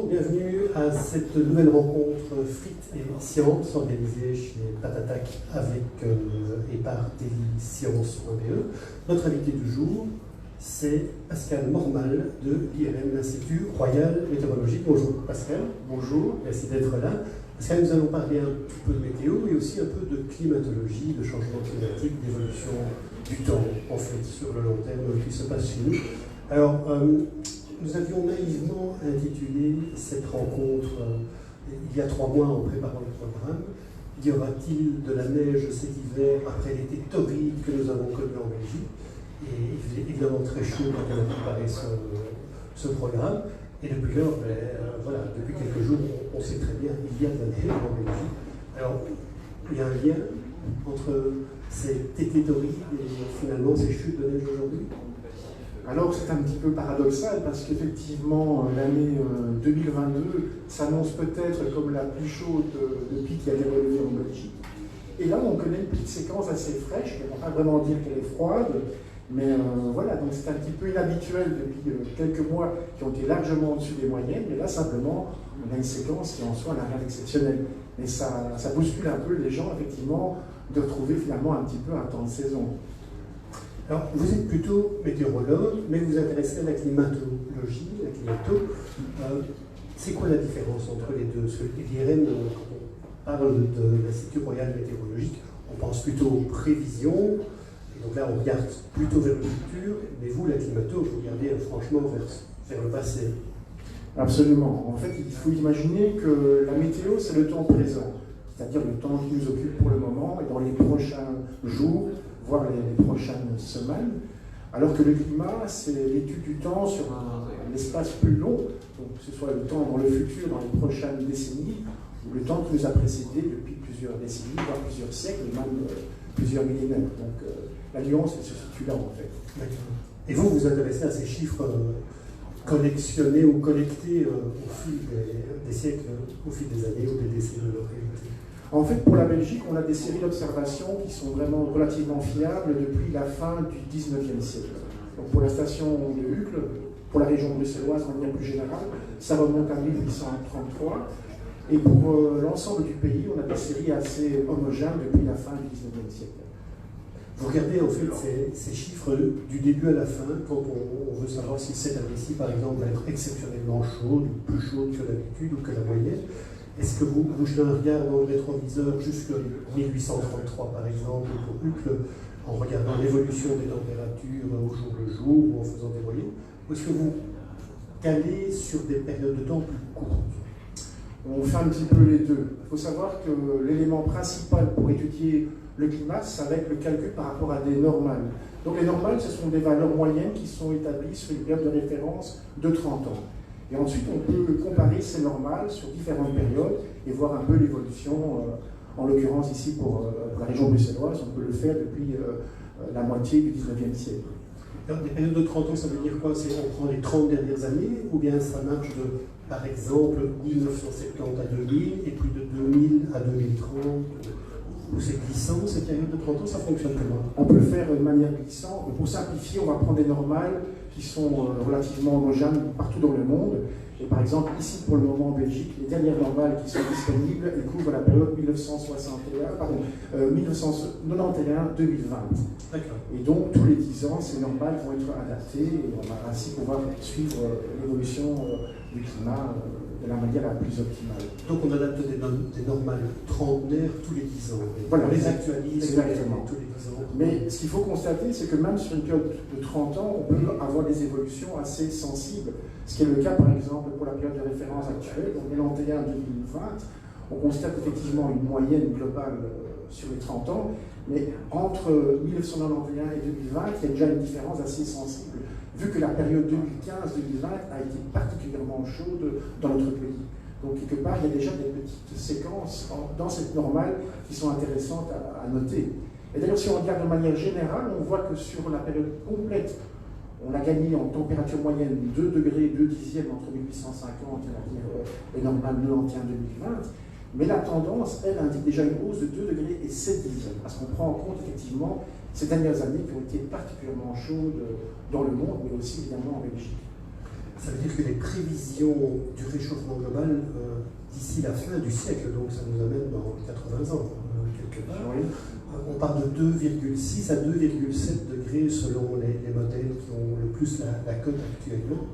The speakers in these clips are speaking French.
bienvenue à cette nouvelle rencontre Frites et Sciences organisée chez Patatac avec et par dailyscience.be. Notre invité du jour, c'est Pascal Mormal de l'IRM, l'Institut Royal Météorologique. Bonjour Pascal. Bonjour. Merci d'être là. Pascal, nous allons parler un petit peu de météo et aussi un peu de climatologie, de changement climatique, d'évolution du temps, en fait, sur le long terme qui se passe chez nous. Alors, nous avions naïvement intitulé cette rencontre il y a 3 mois en préparant le programme. Y aura-t-il de la neige cet hiver après l'été torride que nous avons connu en Belgique? Et il faisait évidemment très chaud quand on a préparé ce programme. Et depuis lors, voilà, depuis quelques jours, on sait très bien qu'il y a de la neige en Belgique. Alors, il y a un lien entre cet été torride et finalement ces chutes de neige aujourd'hui? Alors c'est un petit peu paradoxal parce qu'effectivement l'année 2022 s'annonce peut-être comme la plus chaude depuis qu'il y a des relevés en Belgique. Et là on connaît une petite séquence assez fraîche, on ne va pas vraiment dire qu'elle est froide, mais voilà, donc c'est un petit peu inhabituel depuis quelques mois qui ont été largement au-dessus des moyennes, mais là simplement on a une séquence qui en soi n'a rien d'exceptionnel. Mais ça bouscule un peu les gens effectivement de retrouver finalement un petit peu un temps de saison. Alors, vous êtes plutôt météorologue, mais vous vous intéressez à la climatologie, la climato. C'est quoi la différence entre les deux? Parce que l'IRM, quand on parle de l'Institut Royal Météorologique, on pense plutôt aux prévisions, et donc là on regarde plutôt vers le futur, mais vous, la climato, vous regardez franchement vers le passé. Absolument. En fait, il faut imaginer que la météo, c'est le temps présent, c'est-à-dire le temps qui nous occupe pour le moment et dans les prochains jours, voire les prochaines semaines, alors que le climat, c'est l'étude du temps sur un espace plus long, donc que ce soit le temps dans le futur, dans les prochaines décennies, ou le temps qui nous a précédés depuis plusieurs décennies, voire plusieurs siècles, et même plusieurs millénaires. Donc la nuance, elle se situe là, en fait. D'accord. Et vous vous intéressez à ces chiffres collectionnés ou collectés au fil des siècles, au fil des années ou des décennies de leur réalité? En fait, pour la Belgique, on a des séries d'observations qui sont vraiment relativement fiables depuis la fin du 19e siècle. Donc pour la station de Uccle, pour la région bruxelloise en manière plus générale, ça remonte à 1833. Et pour l'ensemble du pays, on a des séries assez homogènes depuis la fin du 19e siècle. Vous regardez en fait ces chiffres du début à la fin quand on veut savoir si cette année-ci, par exemple, va être exceptionnellement chaude ou plus chaude que d'habitude ou que la moyenne. Est-ce que vous jetez un regard dans le rétroviseur jusqu'en 1833, par exemple, pour Uccle, en regardant l'évolution des températures au jour le jour ou en faisant des moyennes, ou est-ce que vous calez sur des périodes de temps plus courtes? On fait un petit peu les deux. Il faut savoir que l'élément principal pour étudier le climat, ça va être le calcul par rapport à des normales. Donc les normales, ce sont des valeurs moyennes qui sont établies sur une période de référence de 30 ans. Et ensuite, on peut comparer ces normales sur différentes périodes et voir un peu l'évolution. En l'occurrence, ici, pour la région bruxelloise, on peut le faire depuis la moitié du 19e siècle. Alors, des périodes de 30 ans, ça veut dire quoi? C'est on prend les 30 dernières années, ou bien ça marche de, par exemple, 1970 à 2000, et puis de 2000 à 2030, ou c'est glissant, cette période de 30 ans, ça fonctionne comment? On peut le faire de manière glissante. Pour simplifier, on va prendre des normales qui sont relativement homogènes partout dans le monde. Et par exemple, ici, pour le moment en Belgique, les dernières normales qui sont disponibles, elles couvrent la période 1991-2020. Et donc, tous les 10 ans, ces normales vont être adaptées et on va ainsi pouvoir suivre l'évolution du climat de la manière la plus optimale. Donc, on adapte des normales trentenaires tous les 10 ans. Voilà, on les actualise exactement. Tous les 10 ans. Mais ce qu'il faut constater, c'est que même sur une période de 30 ans, on peut avoir des évolutions assez sensibles. Ce qui est le cas, par exemple, pour la période de référence actuelle, donc 1991-2020, on constate effectivement une moyenne globale sur les 30 ans, mais entre 1991 et 2020, il y a déjà une différence assez sensible, vu que la période 2015-2020 a été particulièrement chaude dans notre pays. Donc, quelque part, il y a déjà des petites séquences dans cette normale qui sont intéressantes à noter. Et d'ailleurs, si on regarde de manière générale, on voit que sur la période complète, on a gagné en température moyenne 2 degrés 2 dixièmes entre 1850 et les normales 91-2020, mais la tendance, elle, indique déjà une hausse de 2 degrés et 7 dixièmes, parce qu'on prend en compte effectivement ces dernières années qui ont été particulièrement chaudes dans le monde, mais aussi évidemment en Belgique. Ça veut dire que les prévisions du réchauffement global d'ici la fin du siècle, donc ça nous amène dans 80 ans, quelque part, Oui. On parle de 2,6 à 2,7 degrés selon les modèles qui ont le plus la cote actuellement.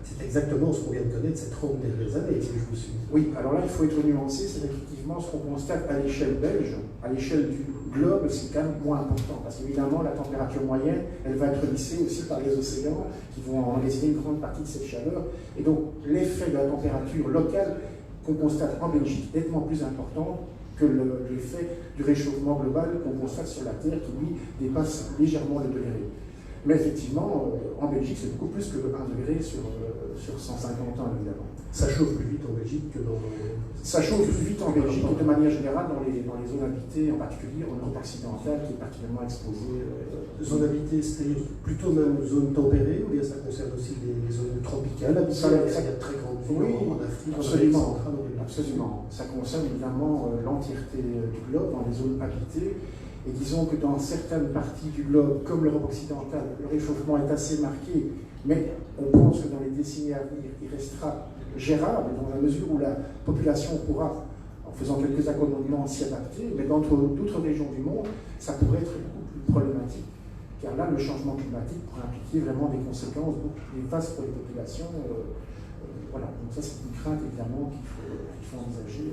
C'est exactement ce qu'on vient de connaître ces 30 dernières années, si je me suis. Oui, alors là, il faut être nuancé, c'est effectivement ce qu'on constate à l'échelle belge, à l'échelle du globe, c'est quand même moins important, parce qu'évidemment, la température moyenne, elle va être lissée aussi par les océans, qui vont emmagasiner une grande partie de cette chaleur, et donc l'effet de la température locale qu'on constate en Belgique est nettement plus important que l'effet du réchauffement global qu'on constate sur la Terre, qui lui dépasse légèrement le degré. Mais effectivement, en Belgique, c'est beaucoup plus que 1 degré sur 150 ans, évidemment. Ça chauffe plus vite en Belgique que dans... Ça chauffe plus vite en Belgique, et de manière générale, dans les zones habitées, en particulier en Europe occidentale, qui est particulièrement exposée. Zone habitée, c'est plutôt même zone tempérée, ou bien ça concerne aussi les zones tropicales habitées? Il y a de très grandes villes en Afrique, absolument, en Amérique centrale. absolument. Ça concerne évidemment l'entièreté du globe, dans les zones habitées. Et disons que dans certaines parties du globe, comme l'Europe occidentale, le réchauffement est assez marqué, mais on pense que dans les décennies à venir, il restera gérable dans la mesure où la population pourra, en faisant quelques accommodements, s'y adapter. Mais dans d'autres régions du monde, ça pourrait être beaucoup plus problématique. Car là, le changement climatique pourrait impliquer vraiment des conséquences beaucoup plus vastes pour les populations. Voilà, donc ça c'est une crainte évidemment qu'il faut envisager.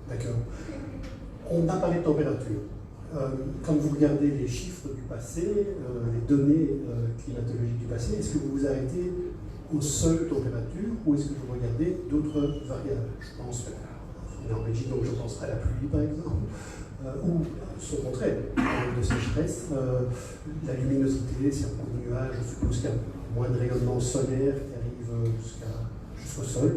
D'accord. On a parlé de température. Quand vous regardez les chiffres du passé, les données climatologiques du passé, est-ce que vous vous arrêtez aux seules températures ou est-ce que vous regardez d'autres variables? Je pense, on est en Belgique, donc je pense à la pluie par exemple, ou son contraire, de sécheresse, la luminosité, s'il y a beaucoup de nuages, je suppose qu'il y a moins de rayonnement solaire qui arrive jusqu'au sol.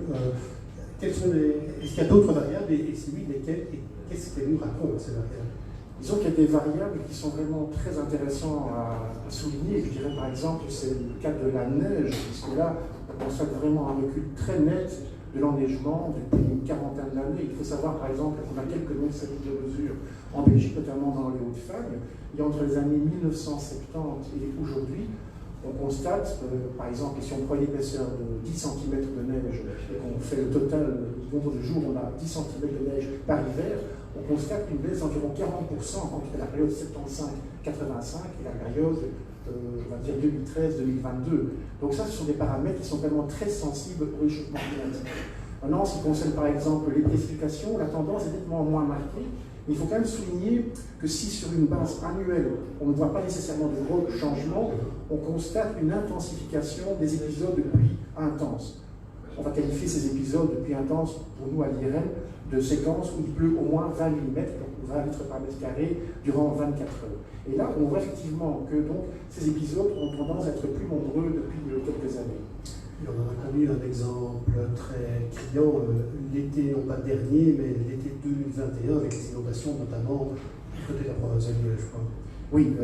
Est-ce qu'il y a d'autres variables et si oui, lesquelles et qu'est-ce qu'elles nous racontent ces variables? Disons qu'il y a des variables qui sont vraiment très intéressantes à souligner. Je dirais par exemple, c'est le cas de la neige, puisque là, on constate vraiment un recul très net de l'enneigement depuis une quarantaine d'années. Il faut savoir par exemple qu'on a quelques mètres de mesure en Belgique, notamment dans les Hauts-de-Fagne. Et entre les années 1970 et aujourd'hui, on constate, par exemple, si on prend l'épaisseur de 10 cm de neige et qu'on fait le total du nombre de jours où on a 10 cm de neige par hiver, on constate une baisse d'environ 40% entre la période 75-85 et la période, on va dire 2013-2022. Donc ça, ce sont des paramètres qui sont vraiment très sensibles au réchauffement climatique. Maintenant, en ce qui concerne par exemple les précipitations, la tendance est nettement moins marquée. Il faut quand même souligner que si sur une base annuelle, on ne voit pas nécessairement de gros changements, on constate une intensification des épisodes de pluie intenses. On va qualifier ces épisodes de pluie intense, pour nous à l'IRM, de séquences où il pleut au moins 20 mm, donc 20 litres par mètre carré, durant 24 heures. Et là, on voit effectivement que donc, ces épisodes ont tendance à être plus nombreux depuis quelques années. Et on en a connu un exemple très criant l'été, non pas dernier, mais l'été 2021, avec les inondations, notamment du côté de la province de Liège, je crois. Oui,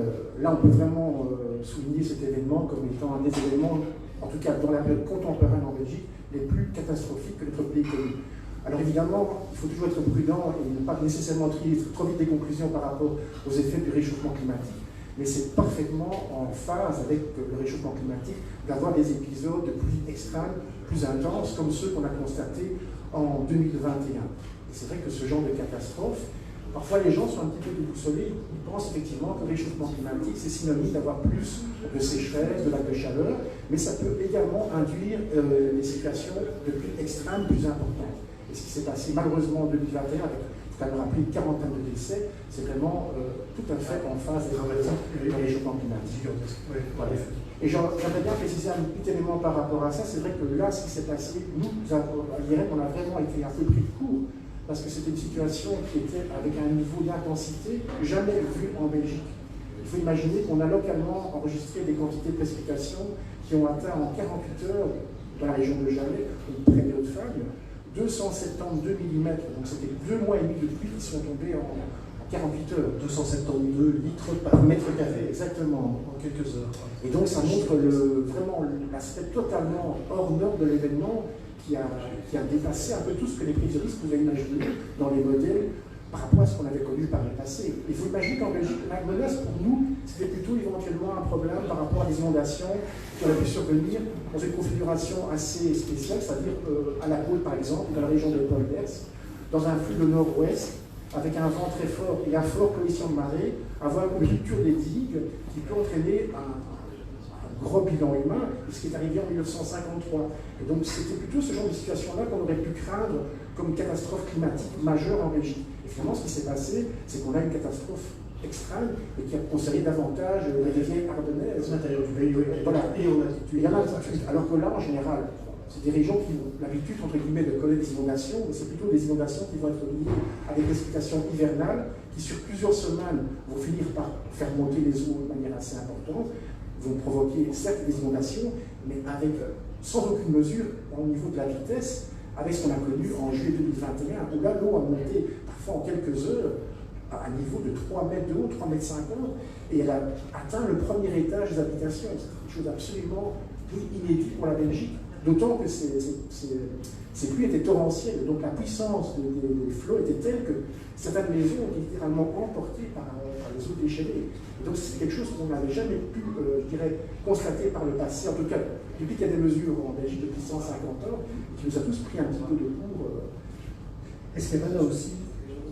là on peut vraiment souligner cet événement comme étant un des événements, en tout cas dans la période contemporaine en Belgique, les plus catastrophiques que notre pays connu. Alors évidemment, il faut toujours être prudent et ne pas nécessairement tirer trop vite des conclusions par rapport aux effets du réchauffement climatique. Mais c'est parfaitement en phase avec le réchauffement climatique d'avoir des épisodes de pluie extrême, plus intenses, comme ceux qu'on a constatés en 2021. Et c'est vrai que ce genre de catastrophe, parfois les gens sont un petit peu déboussolés, ils pensent effectivement que le réchauffement climatique c'est synonyme d'avoir plus de sécheresse, de lacs de chaleur, mais ça peut également induire des situations de pluie extrême plus importantes. Et ce qui s'est passé malheureusement en 2021 avec à me rappeler une quarantaine de décès, c'est vraiment tout à fait en phase des réchauffement climatique. Voilà. Et j'aimerais bien préciser un petit élément par rapport à ça. C'est vrai que là, ce qui s'est passé, nous, à l'IRM, on a vraiment été un peu pris de court, parce que c'était une situation qui était avec un niveau d'intensité jamais vu en Belgique. Il faut imaginer qu'on a localement enregistré des quantités de précipitations qui ont atteint en 48 heures, dans la région de Jalais, ou près de Haute-Fagne, 272 mm, donc c'était 2 mois et demi de pluie qui sont tombés en 48 heures. 272 litres par mètre carré. Exactement. En quelques heures. Et donc ça montre vraiment l'aspect totalement hors norme de l'événement qui a dépassé un peu tout ce que les prévisionnistes pouvaient imaginer dans les modèles par rapport à ce qu'on avait connu par le passé. Il faut imaginer qu'en Belgique, la menace pour nous, c'était plutôt éventuellement un problème par rapport à des inondations qui auraient pu survenir dans une configuration assez spéciale, c'est-à-dire à la Pôle par exemple, dans la région de Polders, dans un flux de nord-ouest, avec un vent très fort et un fort coefficient de marée, avoir une rupture des digues qui peut entraîner un gros bilan humain, ce qui est arrivé en 1953. Et donc c'était plutôt ce genre de situation-là qu'on aurait pu craindre comme catastrophe climatique majeure en Belgique. Et finalement, ce qui s'est passé, c'est qu'on a une catastrophe extrême et qui a concerné davantage les rivières ardennaises. À l'intérieur du pays, oui. Voilà. Et en altitude. Et en altitude. Alors que là, en général, c'est des régions qui ont l'habitude, entre guillemets, de connaître des inondations, mais c'est plutôt des inondations qui vont être liées à des précipitations hivernales qui, sur plusieurs semaines, vont finir par faire monter les eaux de manière assez importante, vont provoquer certes des inondations, mais avec, sans aucune mesure au niveau de la vitesse, avec ce qu'on a connu en juillet 2021, où là, l'eau a monté parfois en quelques heures à un niveau de 3 mètres de haut, 3 mètres 50, et elle a atteint le premier étage des habitations. C'est quelque chose d'absolument inédit pour la Belgique, d'autant que ces pluies étaient torrentielles, donc la puissance des flots était telle que certaines maisons ont été littéralement emportées par les eaux déchaînées. Donc c'est quelque chose qu'on n'avait jamais pu, je dirais, constater par le passé, en tout cas depuis qu'il y a des mesures en Belgique depuis 150 ans, et qui nous a tous pris un petit peu de cours. Est-ce qu'il y a pas là aussi,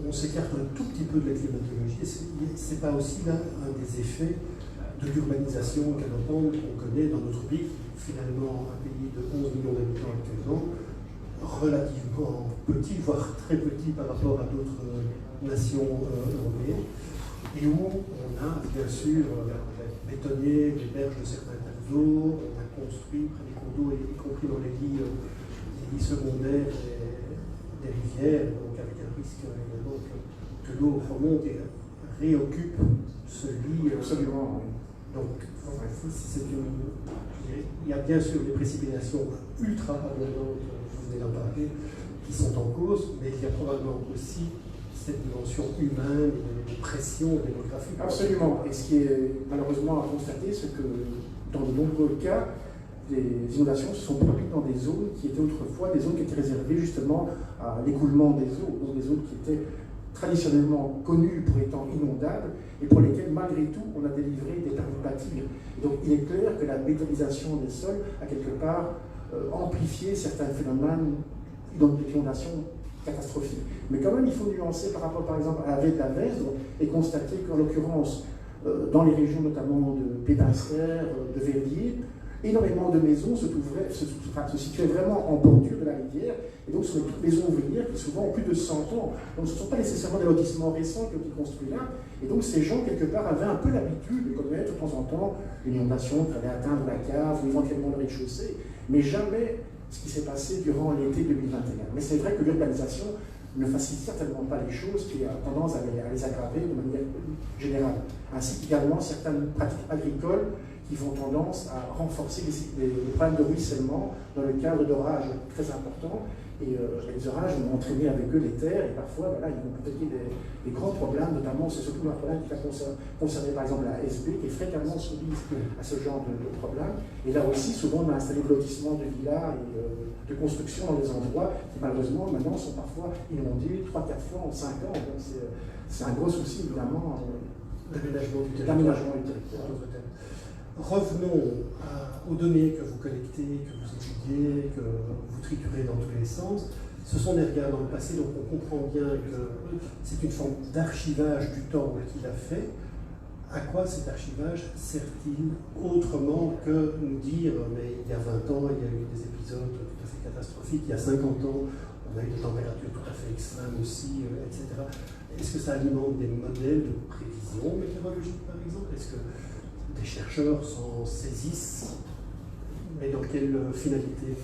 on s'écarte un tout petit peu de la climatologie, c'est pas aussi là un des effets de l'urbanisation galopante qu'on connaît dans notre pays, finalement un pays de 11 millions d'habitants actuellement, relativement petit, voire très petit par rapport à d'autres nations européennes, et où on a bien sûr bétonné les berges de certains cours d'eau, on a construit près des cours d'eau, y compris dans les lits secondaires des rivières, donc avec un risque évidemment que l'eau remonte et réoccupe ce lit. Absolument. Donc, il y a bien sûr des précipitations ultra abondantes, vous venez d'en parler, qui sont en cause, mais il y a probablement aussi cette dimension humaine, de pression démographique. Absolument. Et ce qui est malheureusement à constater, c'est que dans de nombreux cas, les inondations se sont produites dans des zones qui étaient autrefois des zones qui étaient réservées justement à l'écoulement des eaux, donc des zones qui étaient traditionnellement connues pour étant inondables et pour lesquelles, malgré tout, on a délivré des permis de bâtir. Et donc, il est clair que la bétonisation des sols a quelque part amplifié certains phénomènes d'inondation catastrophiques. Mais quand même, il faut nuancer par rapport, par exemple, à la baie de la Vesdre et constater qu'en l'occurrence, dans les régions notamment de Pédinster, de Verdier, énormément de maisons se situaient vraiment en bordure de la rivière, et donc ce sont toutes maisons ouvrières qui souvent ont plus de 100 ans. Donc ce ne sont pas nécessairement des lotissements récents qui ont été construits là, et donc ces gens quelque part avaient un peu l'habitude de connaître de temps en temps une inondation qui allait atteindre la cave ou éventuellement le rez-de-chaussée, mais jamais ce qui s'est passé durant l'été 2021. Mais c'est vrai que l'urbanisation ne facilite certainement pas les choses, qui a tendance à les aggraver de manière générale, ainsi qu'également certaines pratiques agricoles qui font tendance à renforcer les problèmes de ruissellement dans le cadre d'orages très importants. Et les orages vont entraîner avec eux les terres, et parfois voilà, ils vont provoquer des grands problèmes, notamment c'est surtout un problème qui va concerner par exemple la SB, qui est fréquemment soumise à ce genre de problème. Et là aussi, souvent on a installé des lotissements de villas et de construction dans des endroits qui malheureusement maintenant sont parfois inondés 3-4 fois en 5 ans. Donc c'est un gros souci évidemment. L'aménagement du territoire. Revenons aux données que vous collectez, que vous étudiez, que vous triturez dans tous les sens. Ce sont des regards dans le passé, donc on comprend bien que c'est une forme d'archivage du temps qu'il a fait. À quoi cet archivage sert-il autrement que nous dire mais il y a 20 ans, il y a eu des épisodes tout à fait catastrophiques, il y a 50 ans, on a eu des températures tout à fait extrêmes aussi, etc. Est-ce que ça alimente des modèles de prévision météorologique, par exemple? Est-ce que des chercheurs s'en saisissent, mais dans quelle finalité?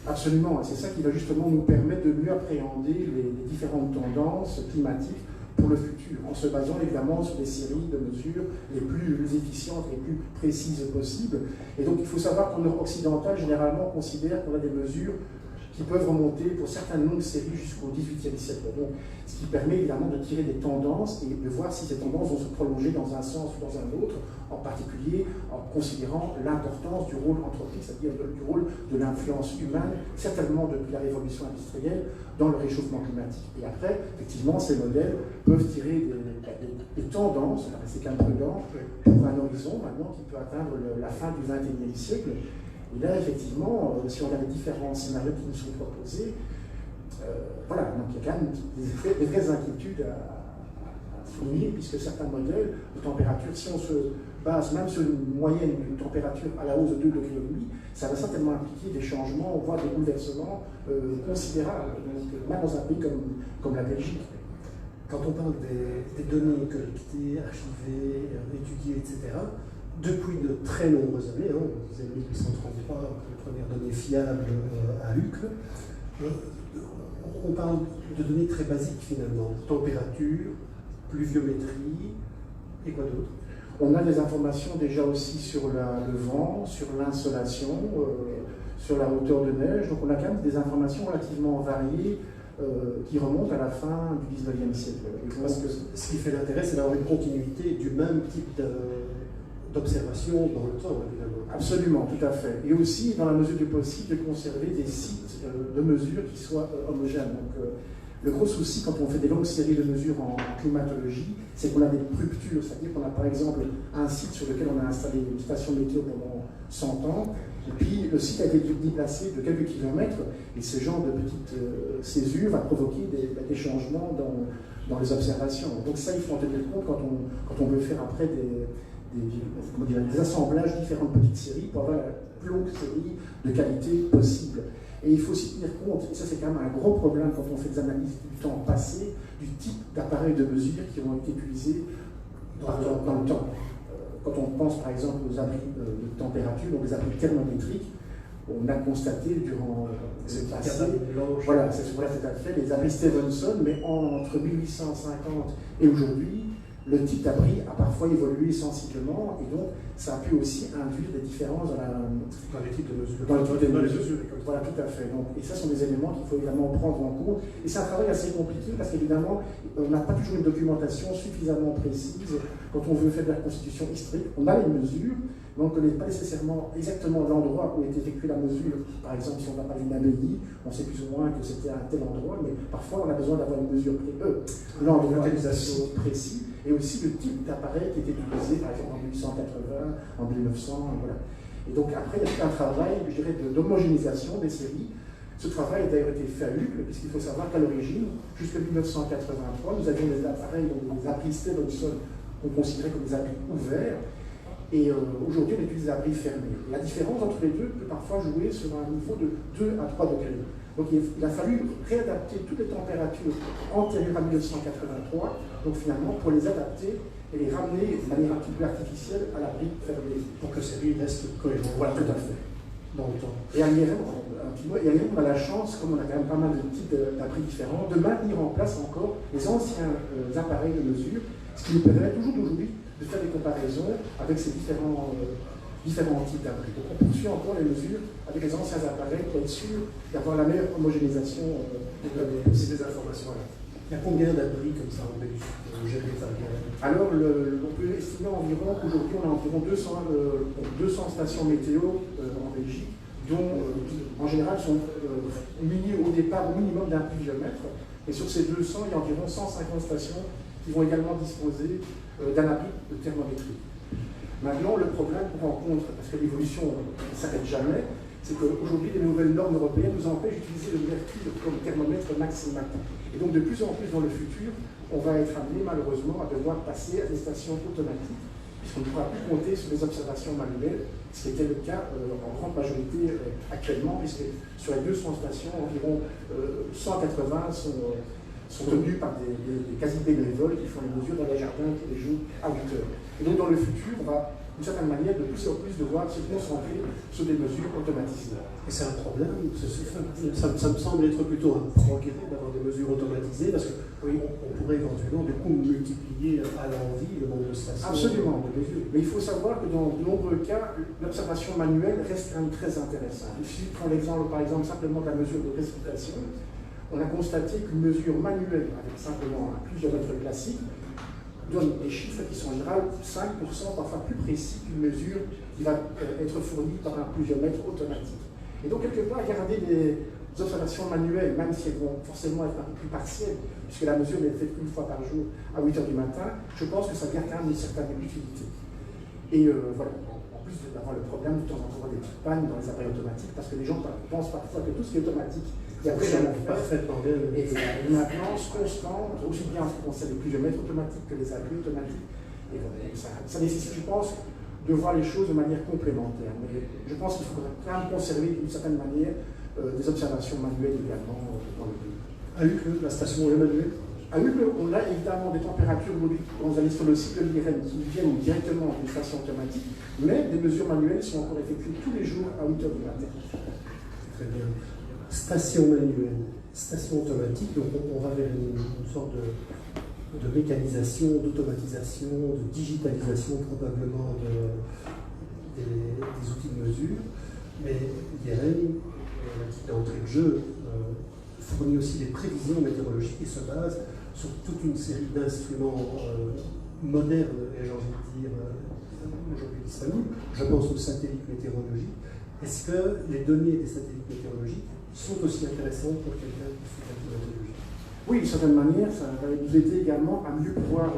Absolument, et c'est ça qui va justement nous permettre de mieux appréhender les différentes tendances climatiques pour le futur, en se basant évidemment sur des séries de mesures les plus efficientes, les plus précises possibles. Et donc il faut savoir qu'en Europe occidentale, généralement, on considère qu'on a des mesures qui peuvent remonter pour certaines longues séries jusqu'au XVIIIe siècle. Donc, ce qui permet évidemment de tirer des tendances et de voir si ces tendances vont se prolonger dans un sens ou dans un autre, en particulier en considérant l'importance du rôle anthropique, c'est-à-dire du rôle de l'influence humaine, certainement depuis la révolution industrielle, dans le réchauffement climatique. Et après, effectivement, ces modèles peuvent tirer des tendances, c'est qu'un prudent, pour un horizon maintenant qui peut atteindre la fin du XXIe siècle. Et là, effectivement, si on a les différents scénarios qui nous sont proposés, voilà, donc il y a quand même des vraies inquiétudes à souligner, puisque certains modèles de température, si on se base même sur une moyenne de température à la hausse de 2 degrés et demi, ça va certainement impliquer des changements, voire des bouleversements considérables, donc, même dans un pays comme la Belgique. Quand on parle des données collectées, archivées, étudiées, etc., depuis de très nombreuses années, on disait 1833, les premières données fiables à Uccle, on parle de données très basiques finalement, température, pluviométrie, et quoi d'autre? On a des informations déjà aussi sur le vent, sur l'insolation, sur la hauteur de neige, donc on a quand même des informations relativement variées qui remontent à la fin du XIXe siècle. Parce que ce qui fait l'intérêt, c'est d'avoir une continuité du même type d'observation dans le temps, évidemment. Absolument, tout à fait. Et aussi, dans la mesure du possible, de conserver des sites de mesure qui soient homogènes. Donc, le gros souci, quand on fait des longues séries de mesures en climatologie, c'est qu'on a des ruptures. C'est-à-dire qu'on a par exemple un site sur lequel on a installé une station météo pendant 100 ans, et puis le site a été déplacé de quelques kilomètres, et ce genre de petite césure va provoquer des changements dans les observations. Donc ça, il faut en tenir compte quand on veut faire après des assemblages de différentes petites séries pour avoir la plus longue série de qualité possible. Et il faut aussi tenir compte, et ça c'est quand même un gros problème quand on fait des analyses du temps passé, du type d'appareils de mesure qui ont été utilisés dans le temps. Quand on pense par exemple aux abris de température, donc les abris thermométriques, on a constaté durant le passé, voilà, c'est tout à fait, les abris Stevenson, mais entre 1850 et aujourd'hui, le type d'abri a parfois évolué sensiblement, et donc ça a pu aussi induire des différences dans les types de mesures. Dans les mesures. Voilà, tout à fait. Donc, et ça sont des éléments qu'il faut évidemment prendre en compte. Et c'est un travail assez compliqué parce qu'évidemment, on n'a pas toujours une documentation suffisamment précise quand on veut faire de la constitution historique. On a les mesures, mais on ne connaît pas nécessairement exactement l'endroit où est effectuée la mesure. Par exemple, si on va parler d'une abbaye, on sait plus ou moins que c'était à un tel endroit, mais parfois on a besoin d'avoir une mesure l'endroit précis. Et aussi le type d'appareil qui était utilisé, par exemple en 1880, en 1900, voilà. Et donc après, il y a tout un travail, je dirais, d'homogénéisation des séries. Ce travail a d'ailleurs été fait à Uccle, puisqu'il faut savoir qu'à l'origine, jusqu'en 1983, nous avions des appareils, donc des abris Stevenson, qu'on considérait comme des abris ouverts, et aujourd'hui on utilise des abris fermés. La différence entre les deux peut parfois jouer sur un niveau de 2 à 3 degrés. Donc il a fallu réadapter toutes les températures antérieures à 1983, donc finalement pour les adapter et les ramener de manière un petit peu artificielle à l'abri fermé. Pour que ces série reste cohérente. Voilà, tout à fait. Dans le temps. Et à l'IRM, on a la chance, comme on a quand même pas mal de types d'abris différents, de maintenir en place encore les anciens appareils de mesure, ce qui nous permet toujours d'aujourd'hui de faire des comparaisons avec ces différents types d'abris. Donc on poursuit encore les mesures avec les anciens appareils pour être sûr d'avoir la meilleure homogénéisation des informations-là. Il y a combien d'abris comme ça en Belgique gérés par Alors, on peut estimer environ qu'aujourd'hui on a environ 200 stations météo en Belgique, dont en général sont munies au départ au minimum d'un pluviomètre. Et sur ces 200, il y a environ 150 stations qui vont également disposer d'un abri de thermométrie. Maintenant, le problème qu'on rencontre, parce que l'évolution ne s'arrête jamais, c'est qu'aujourd'hui, les nouvelles normes européennes nous empêchent d'utiliser le mercure comme thermomètre maximal. Et donc, de plus en plus dans le futur, on va être amené malheureusement à devoir passer à des stations automatiques, puisqu'on ne pourra plus compter sur les observations manuelles, ce qui était le cas en grande majorité actuellement, puisque sur les 200 stations, environ 180 sont tenues par des quasi-bénévoles qui font les mesures dans les jardins tous les jours à 8 heures. Et donc dans le futur, on va d'une certaine manière, de plus en plus devoir se concentrer sur des mesures automatisées. Et c'est un problème, ça me semble être plutôt un progrès d'avoir des mesures automatisées, parce qu'on on pourrait éventuellement du coup multiplier à l'envi le nombre de stations. Absolument, mais il faut savoir que dans de nombreux cas, l'observation manuelle reste quand même très intéressante. Il suffit de prendre l'exemple, par exemple, simplement de la mesure de précipitation. On a constaté qu'une mesure manuelle, avec simplement un pluviomètre classique, donne des chiffres qui sont en général 5%, parfois plus précis qu'une mesure qui va être fournie par un pluviomètre automatique. Et donc, quelque part, garder des observations manuelles, même si elles vont forcément être un peu plus partielles, puisque la mesure n'est faite qu'une fois par jour à 8 h du matin, je pense que ça garde quand même une certaine utilité. Et voilà, en plus d'avoir le problème de temps en temps des petites pannes dans les appareils automatiques, parce que les gens pensent parfois que tout ce qui est automatique, il y a déjà parfaitement bien. Et une maintenance constante, aussi bien en ce qui concerne les pluviomètres automatiques que les appuis automatiques. Et voilà, ça nécessite, je pense, de voir les choses de manière complémentaire. Mais je pense qu'il faudrait quand même conserver d'une certaine manière des observations manuelles également dans le pays. À Uccle, la station est manuelle? À Uccle, on a évidemment des températures quand vous allez sur le site de l'IRM qui viennent directement d'une station automatique, mais des mesures manuelles sont encore effectuées tous les jours à 8 h du matin. Très bien. Station manuelle, station automatique, donc on va vers une sorte de mécanisation, d'automatisation, de digitalisation probablement des outils de mesure. Mais l'IRM, d'entrée de jeu, fournit aussi des prévisions météorologiques qui se basent sur toute une série d'instruments modernes, et j'ai envie de dire aujourd'hui disponibles. Je pense aux satellites météorologiques. Est-ce que les données des satellites météorologiques sont aussi intéressantes pour quelqu'un qui fait la climatologie? Oui, d'une certaine manière, ça va nous aider également à mieux pouvoir,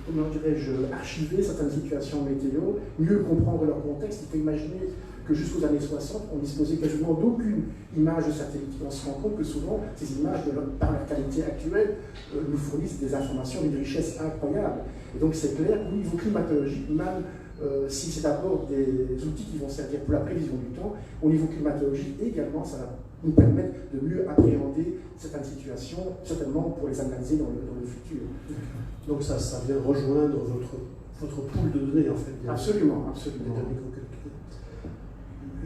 comment dirais-je, archiver certaines situations météo, mieux comprendre leur contexte. Il faut imaginer que jusqu'aux années 60, on disposait quasiment d'aucune image de satellite. On se rend compte que souvent, ces images, par leur qualité actuelle, nous fournissent des informations d'une richesse incroyable. Et donc c'est clair qu'au niveau climatologique, même si c'est d'abord des outils qui vont servir pour la prévision du temps, au niveau climatologique également, ça va nous permettre de mieux appréhender certaines situations, certainement pour les analyser dans le futur. Donc ça vient rejoindre votre pool de données en fait. Absolument, absolument.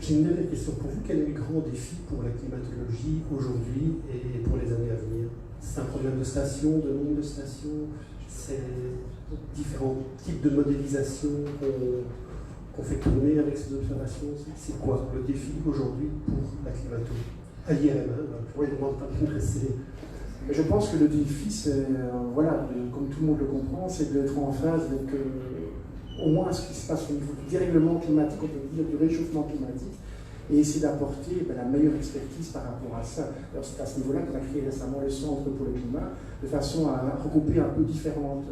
J'ai une dernière question pour vous. Quel est le grand défi pour la climatologie aujourd'hui et pour les années à venir? C'est un problème de stations, de nombre de stations, c'est différents types de modélisation qu'on fait tourner avec ces observations. C'est quoi le défi aujourd'hui pour la climatologie? À l'IRM, oui, pas progresser. Je pense que le défi, c'est, voilà, comme tout le monde le comprend, c'est d'être en phase avec au moins ce qui se passe au niveau du dérèglement climatique, on peut dire du réchauffement climatique, et essayer d'apporter la meilleure expertise par rapport à ça. Alors c'est à ce niveau-là qu'on a créé récemment le Centre pour le climat, de façon à regrouper un peu différentes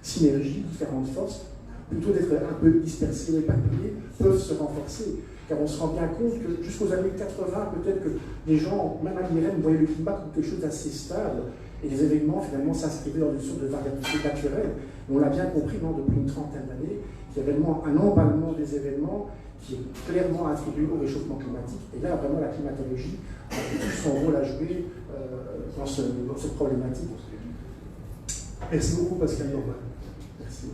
synergies, différentes forces, plutôt d'être un peu dispersés ou éparpillés, peuvent se renforcer. Car on se rend bien compte que jusqu'aux années 80, peut-être que les gens, même à l'IRM, voyaient le climat comme quelque chose d'assez stable, et les événements finalement s'inscrivaient dans une sorte de variabilité naturelle. Et on l'a bien compris depuis une trentaine d'années, qu'il y a vraiment un emballement des événements qui est clairement attribué au réchauffement climatique. Et là, vraiment, la climatologie a tout son rôle à jouer dans cette problématique. Merci beaucoup, Pascal Normal. Merci.